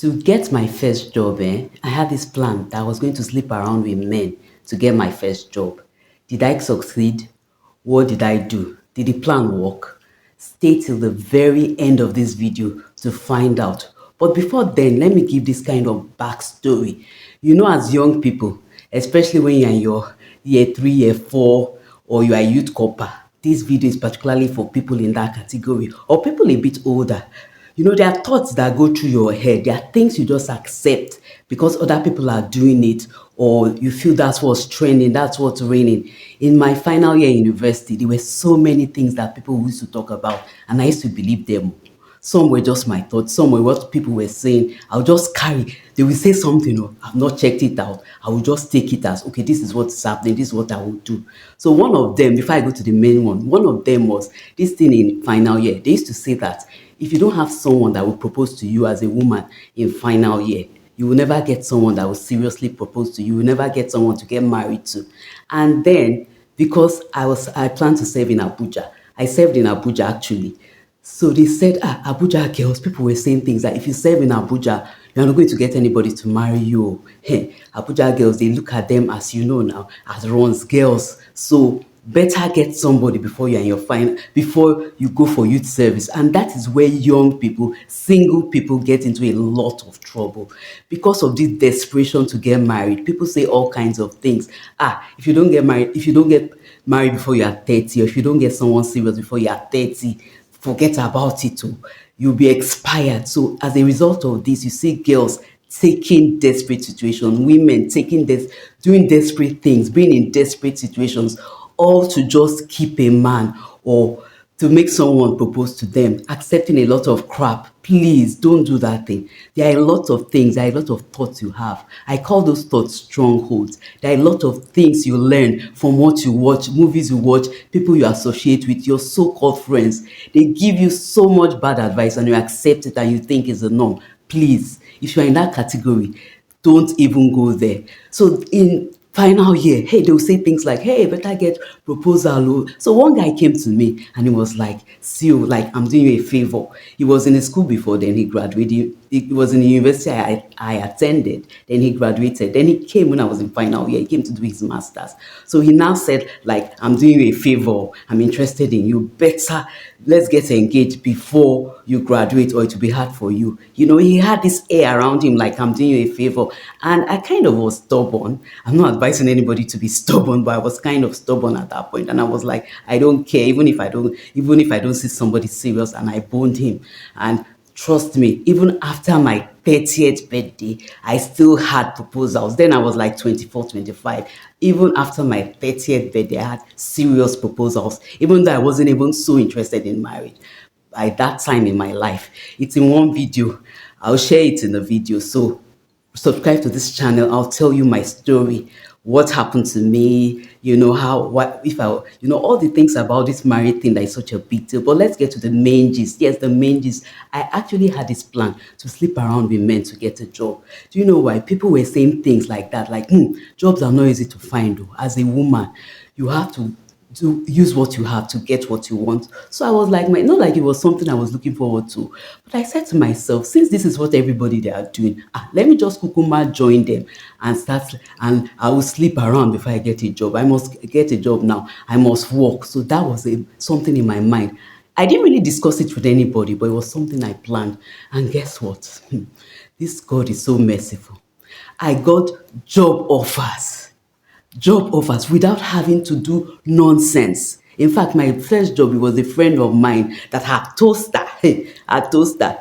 To get my first job, I had this plan that I was going to sleep around with men to get my first job. Did I succeed? What did I do? Did the plan work? Stay till the very end of this video to find out. But before then, let me give this kind of backstory. You know, as young people, especially when you're in your year three, year four, or you are a youth corper, this video is particularly for people in that category or people a bit older. You know, there are thoughts that go through your head. There are things you just accept because other people are doing it, or you feel that's what's trending, that's what's raining. In my final year in university, there were so many things that people used to talk about, and I used to believe them. Some were just my thoughts, some were what people were saying. I'll just carry, they will say something, oh, I've not checked it out. I will just take it as, okay, this is what's happening, this is what I will do. So one of them, before I go to the main one of them was this thing in final year. They used to say that if you don't have someone that will propose to you as a woman in final year, you will never get someone that will seriously propose to you. You will never get someone to get married to. And then, because I planned to serve in Abuja, I served in Abuja actually. So they said, Abuja girls, people were saying things like, if you serve in Abuja, you're not going to get anybody to marry you. Hey, Abuja girls, they look at them as you know now, as runs girls. So better get somebody before you're in your final, before you go for youth service. And that is where young people, single people get into a lot of trouble because of this desperation to get married. People say all kinds of things. If you don't get married, if you don't get married before you are 30, or if you don't get someone serious before you are 30, forget about it too. You'll be expired. So as a result of this, you see girls taking desperate situations, women taking doing desperate things, being in desperate situations, all to just keep a man or to make someone propose to them, accepting a lot of crap. Please don't do that thing. There are a lot of things, there are a lot of thoughts you have. I call those thoughts strongholds. There are a lot of things you learn from what you watch, movies you watch, people you associate with, your so-called friends. They give you so much bad advice and you accept it and you think it's a norm. Please, if you're in that category, don't even go there. So in final year, hey, they'll say things like, hey, better get proposal. Oh. So one guy came to me and he was like, see you, like, I'm doing you a favor. He was in a school before, then he graduated. He was in the university I attended, then he graduated. Then he came when I was in final year, he came to do his master's. So he now said, like, I'm doing you a favor. I'm interested in you. Better, let's get engaged before you graduate or it will be hard for you. You know, he had this air around him like, I'm doing you a favor. And I kind of was stubborn. I'm not advising anybody to be stubborn, but I was kind of stubborn at that point. And I was like, I don't care, even if I don't see somebody serious, and I boned him. And trust me, even after my 30th birthday, I still had proposals. Then I was like 24, 25. Even after my 30th birthday, I had serious proposals, even though I wasn't even so interested in marriage by that time in my life. It's in one video. I'll share it in the video. So subscribe to this channel. I'll tell you my story, what happened to me, you know, all the things about this married thing that is such a big deal. But let's get to the main gist. Yes, the main gist. I actually had this plan to sleep around with men to get a job. Do you know why? People were saying things like that, like, jobs are not easy to find. Oh. As a woman, you have to use what you have to get what you want. So I was like, not like it was something I was looking forward to. But I said to myself, since this is what everybody they are doing, let me just kukuma join them and start, and I will sleep around before I get a job. I must get a job now. I must work. So that was something in my mind. I didn't really discuss it with anybody, but it was something I planned. And guess what? This God is so merciful. I got job offers without having to do nonsense. In fact, my first job, it was a friend of mine that had toaster, her toaster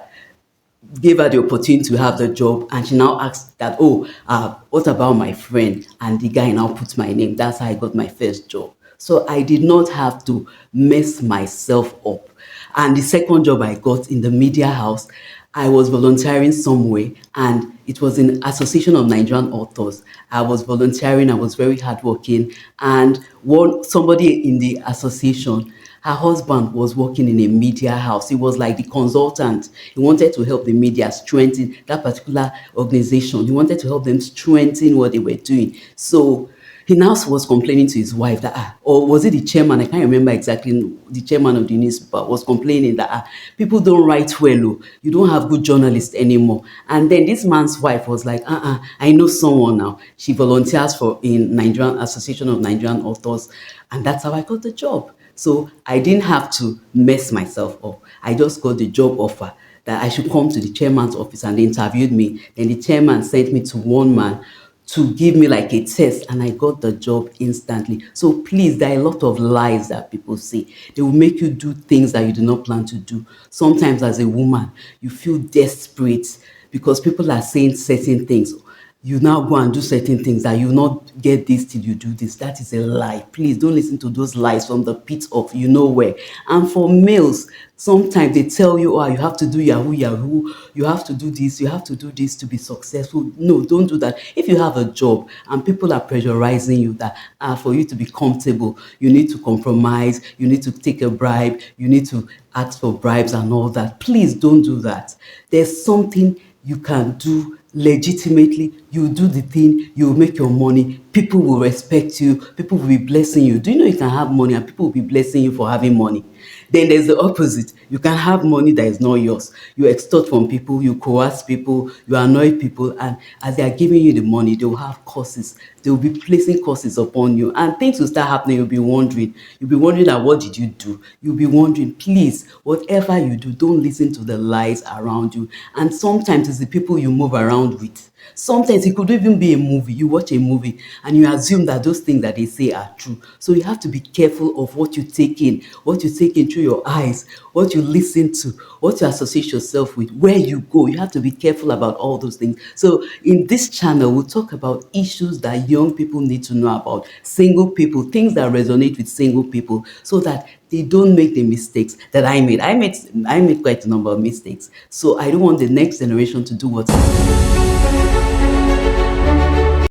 gave her the opportunity to have the job, and she now asked that, what about my friend? And the guy now put my name. That's how I got my first job. So I did not have to mess myself up. And the second job I got in the media house, I was volunteering somewhere, and it was in Association of Nigerian Authors. I was volunteering, I was very hardworking, and somebody in the association, her husband was working in a media house. He was like the consultant. He wanted to help the media strengthen that particular organization. He wanted to help them strengthen what they were doing. So He now was complaining to his wife that, or was it the chairman? I can't remember exactly. The chairman of the newspaper was complaining that people don't write well. Oh, you don't have good journalists anymore. And then this man's wife was like, I know someone now. She volunteers for in Nigerian Association of Nigerian Authors, and that's how I got the job. So I didn't have to mess myself up. I just got the job offer that I should come to the chairman's office, and they interviewed me. Then the chairman sent me to one man to give me like a test, and I got the job instantly. So please, there are a lot of lies that people say. They will make you do things that you do not plan to do. Sometimes as a woman, you feel desperate because people are saying certain things. You now go and do certain things that you will not get this till you do this. That is a lie. Please don't listen to those lies from the pit of you know where. And for males, sometimes they tell you, oh, you have to do Yahoo, Yahoo, you have to do this, you have to do this to be successful. No, don't do that. If you have a job and people are pressurizing you that for you to be comfortable, you need to compromise, you need to take a bribe, you need to ask for bribes and all that, please don't do that. There's something you can do legitimately. You do the thing, you will make your money, people will respect you, people will be blessing you. Do you know you can have money and people will be blessing you for having money? Then there's the opposite. You can have money that is not yours. You extort from people, you coerce people, you annoy people, and as they are giving you the money, they will have curses. They will be placing curses upon you, and things will start happening. You'll be wondering. You'll be wondering that what did you do? You'll be wondering, please, whatever you do, don't listen to the lies around you. And sometimes it's the people you move around with. Sometimes it could even be a movie. You watch a movie and you assume that those things that they say are true. So you have to be careful of what you take in through your eyes, what you listen to, what you associate yourself with, where you go. You have to be careful about all those things. So in this channel, we'll talk about issues that young people need to know about, single people, things that resonate with single people, so that they don't make the mistakes that I made. I made quite a number of mistakes. So I don't want the next generation to do what I did.